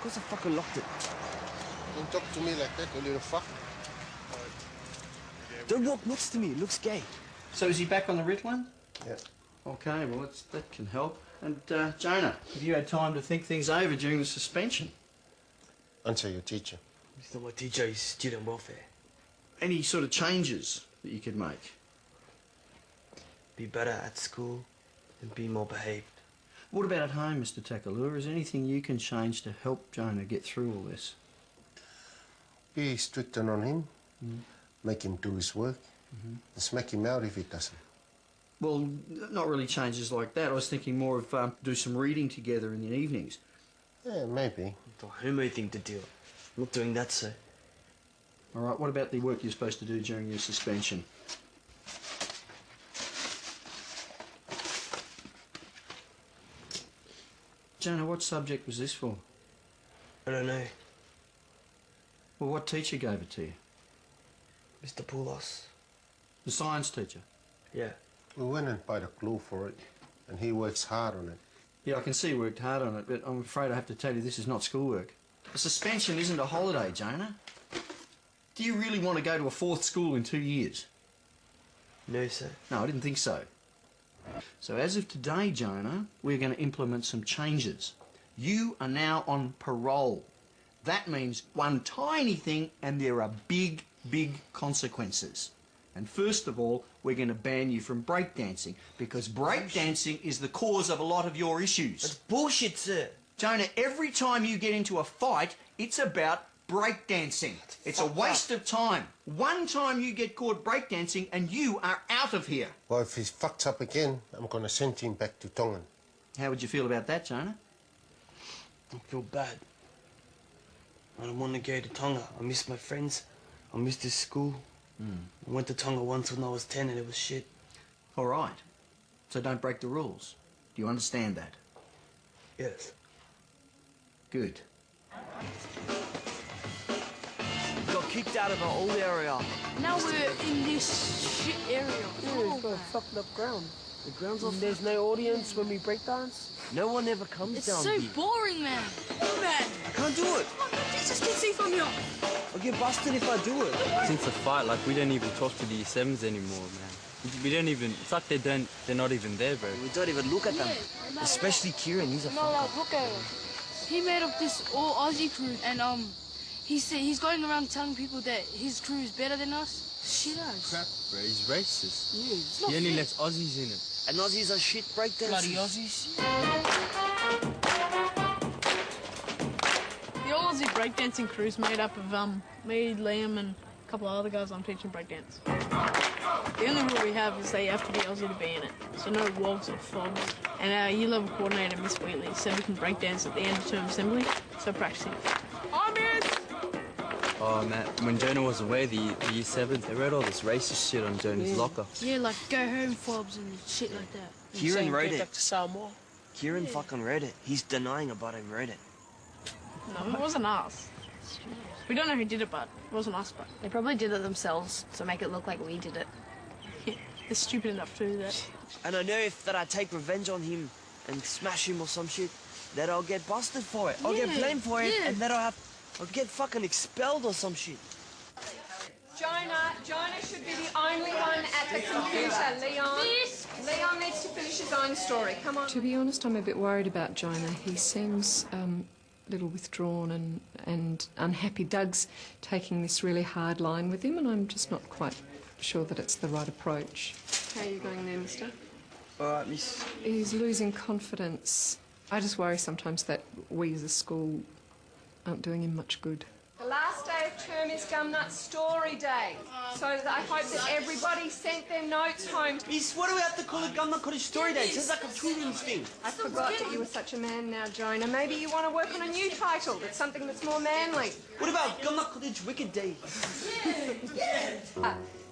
course I fucking locked it. Don't talk to me like that, you little fuck. Don't walk next to me, it looks gay. So is he back on the Ritalin? Yeah. Okay, well, that can help. And, Jonah, have you had time to think things over during the suspension? Answer your teacher. He's not my teacher, he's student welfare. Any sort of changes that you could make? Be better at school and be more behaved. What about at home, Mr. Takalua? Is there anything you can change to help Jonah get through all this? Be stricter on him. Make him do his work. And smack him out if he doesn't. Well, not really changes like that. I was thinking more of do some reading together in the evenings. Yeah, maybe. The homo thing to do. I'm not doing that, sir. All right, what about the work you're supposed to do during your suspension? Jonah, what subject was this for? I don't know. Well, what teacher gave it to you? Mr. Poulos. The science teacher? Yeah. We went and bought a glue for it, and he works hard on it. Yeah, I can see you worked hard on it, but I'm afraid I have to tell you this is not schoolwork. A suspension isn't a holiday, Jonah. Do you really want to go to a fourth school in 2 years? No, sir. No, I didn't think so. So as of today, Jonah, we're going to implement some changes. You are now on parole. That means one tiny thing, and there are big, big consequences. And first of all, we're going to ban you from breakdancing, because breakdancing is the cause of a lot of your issues. That's bullshit, sir. Jonah, every time you get into a fight, it's about breakdancing. It's a waste of time. One time you get caught breakdancing and you are out of here. Well, if he fucks up again, I'm going to send him back to Tongan. How would you feel about that, Jonah? I feel bad. I don't want to go to Tonga. I miss my friends. I miss this school. I went to Tonga once when I was 10 and it was shit. All right. So don't break the rules. Do you understand that? Yes. Good. Got kicked out of our old area. Now we're in this shit area. Yeah, it's got a fucked up ground. The ground's all... There's no audience when we break dance. No one ever comes It's down so here. boring, man. Oh, man. I can't do it. Oh, Jesus can see from here. I'll get busted if I do it. Since the fight, like, we don't even talk to the Year-7s anymore, man. We don't even... It's like they're not even there, bro. We don't even look at them. Especially Kieran, he's a No, fucker. look at him. He made up this all Aussie crew, and he's going around telling people that his crew is better than us. Shit us. Crap, bro. He's racist. Yeah, it's not He only fair. lets Aussies in it. And Aussies are shit breakdancers. Bloody Aussies. The Aussie breakdancing crew's made up of me, Liam, and a couple of other guys I'm teaching breakdance. The only rule we have is they have to be Aussie to be in it, so no wogs or fobs. And our year level coordinator, Miss Wheatley, said we can breakdance at the end of term assembly, so practicing. Hi, Miss! Oh, man. When Jonah was away, the Year-7s, they wrote all this racist shit on Jonah's locker. Yeah, like go home fobs and shit like that. Kieran wrote Get it. back to Samoa. Kieran fucking wrote it. He's denying about it, wrote it. No, it wasn't us. We don't know who did it, but it wasn't us, but They probably did it themselves to make it look like we did it. yeah, they're stupid enough to do that. And I know if that I take revenge on him and smash him or some shit, that I'll get busted for it. I'll get Yeah, blamed for it, yeah. and then I'll get fucking expelled or some shit. Jonah should be the only one at the computer. Leon needs to finish his own story. Come on. To be honest, I'm a bit worried about Jonah. He seems a little withdrawn and unhappy. Doug's taking this really hard line with him, and I'm just not quite sure that it's the right approach. How are you going there, mister? All right, miss. He's losing confidence. I just worry sometimes that we as a school aren't doing him much good. The last day of term is Gumnut Story Day. So I hope that everybody sent their notes home. Miss, what do we have to call it Gumnut Cottage Story Day? It sounds like a children's thing. I forgot that you were such a man now, Jonah. Maybe you want to work on a new title that's something that's more manly. What about Gumnut Cottage Wicked Day?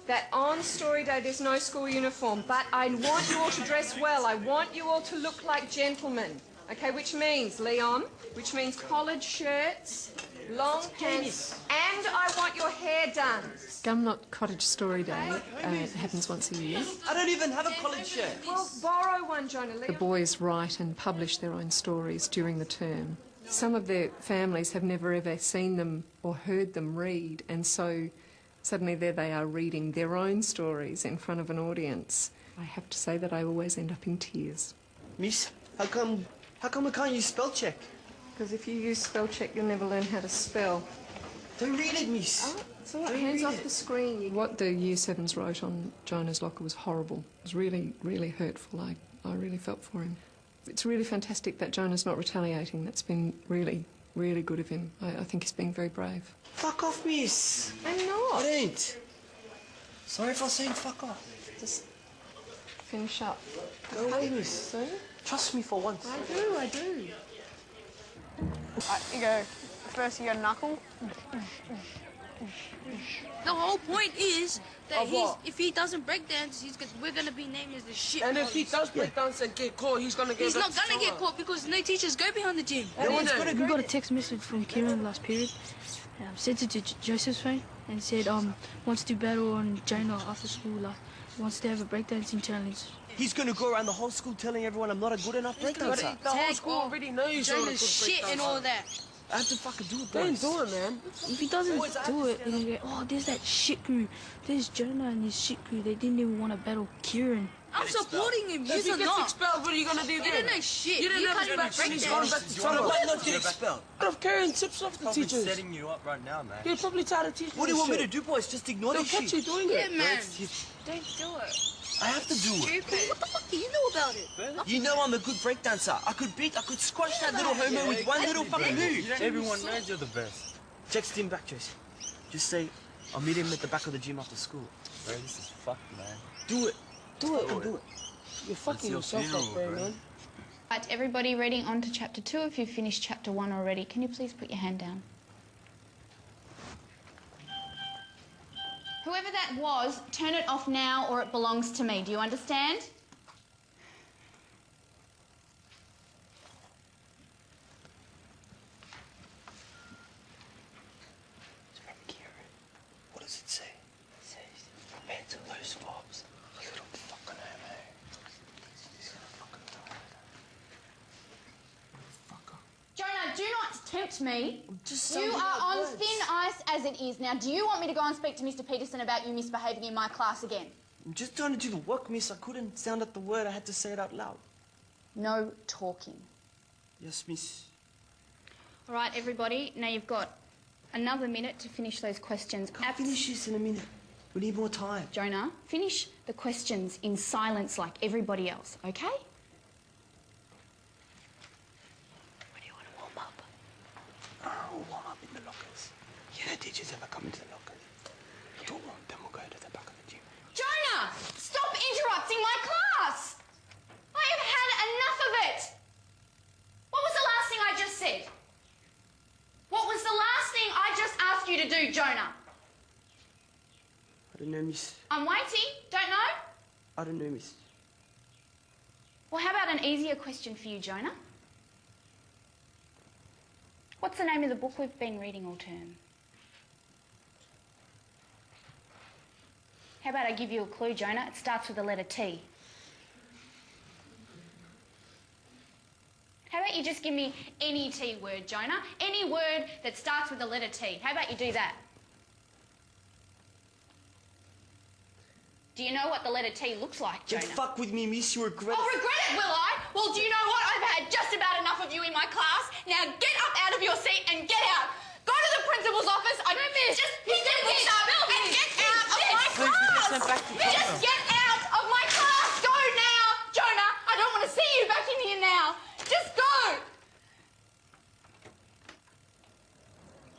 That on Story Day there's no school uniform, but I want you all to dress well. I want you all to look like gentlemen. Okay, which means, Leon, which means collared shirts, long pants, and I want your hair done. Gumnut Cottage Story Day happens once a year. I don't even have a college shirt. Well, borrow one, Jonah. The Leon. boys write and publish their own stories during the term. Some of their families have never ever seen them or heard them read, and so suddenly there they are reading their own stories in front of an audience. I have to say that I always end up in tears. Miss, how come we can't use spell check? Because if you use spell check, you'll never learn how to spell. Don't read it, miss. Oh, it's all right. Hands off the screen. What the Year 7s wrote on Jonah's locker was horrible. It was really, really hurtful. I really felt for him. It's really fantastic that Jonah's not retaliating. That's been really, really good of him. I think he's being very brave. Fuck off, miss. I'm not. I ain't. Sorry for saying fuck off. Just finish up. Go away, miss. See? Trust me for once. I do. You go. First, you got knuckle. The whole point is that if he doesn't breakdance, we're gonna be named as the shit. And if he does breakdance and get caught, he's gonna get. He's not gonna get caught because no teachers go behind the gym. We got a text message from Kieran last period. Sent it to Joseph's phone and said wants to battle on Jonah after school. Wants to have a breakdancing challenge. He's gonna go around the whole school telling everyone I'm not a good enough breakdancer. The whole school already knows you're not a good Jonah's shit breakdancer. and all that. I have to fucking do it, Don't boys. do it, man. If he doesn't do it, they're gonna go, oh, there's that shit crew. There's Jonah and his shit crew. They didn't even want to battle Kieran. I'm supporting him. If You're he gets not. expelled, what are you gonna do You then? don't know shit. You didn't You have can't his even back and he's breakdance. going back to Why trouble. not get expelled? What if Karen tips off the Probably teachers? setting you up right now, man. He'll probably tell the teachers. What do you want me to do, boys? Just ignore They'll this catch you shit. doing Yeah, it. man. Don't do it. I have to do it. Stupid. What the fuck do you know about it? You know I'm a good breakdancer. I could squash that little homo with one little fucking move. Everyone knows you're the best. Text him back, Josie. Just say, I'll meet him at the back of the gym after school. Bro, this is fucked, man. Do it. Do it. Fucking do it. You're fucking your yourself funeral, up there, bro. man. Right, everybody reading on to chapter 2. If you've finished chapter 1 already, can you please put your hand down? Whoever that was, turn it off now or it belongs to me. Do you understand? It's from Kieran. What does it say? It says, mental loose fobs. A little fucking homo. He's gonna fucking die. Fucker. Jonah, do not tempt me. Just You sounding are out on words. thin ice as it is. Now, do you want me to go and speak to Mr. Peterson about you misbehaving in my class again? I'm just trying to do the work, miss. I couldn't sound out the word. I had to say it out loud. No talking. Yes, miss. All right, everybody. Now you've got another minute to finish those questions. Can't finish this in a minute. We need more time. Jonah, finish the questions in silence like everybody else, okay? When do you want to warm up? We'll warm up in the lockers. Yeah, the teachers ever come into the lockers. Then we'll go to the back of the gym. Jonah, stop interrupting my class! I have had enough of it! What was the last thing I just said? What was the last thing I just asked you to do, Jonah? I don't know, miss. I'm waiting. Don't know? I don't know, miss. Well, how about an easier question for you, Jonah? What's the name of the book we've been reading all term? How about I give you a clue, Jonah? It starts with the letter T. How about you just give me any T word, Jonah? Any word that starts with the letter T. How about you do that? Do you know what the letter T looks like, Jonah? Don't fuck with me, miss. You regret I'll it. regret it, will I? Well, do you know what? I've had just about enough of you in my class. Now get up out of your seat and get out. Go to the principal's office. Just pick your books up and get out of my class. Just get out of my class. Go now. Jonah, I don't want to see you back in here now. Just go.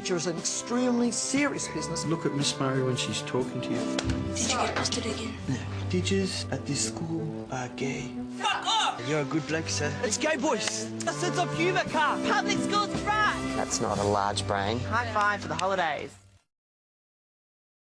It's an extremely serious business. Look at Miss Murray when she's talking to you. Did you get busted again? No. Teachers at this school are gay. Fuck off! You're a good blank, sir. It's gay, boys. A sense of humour, car. Public schools rock. That's not a large brain. High five for the holidays.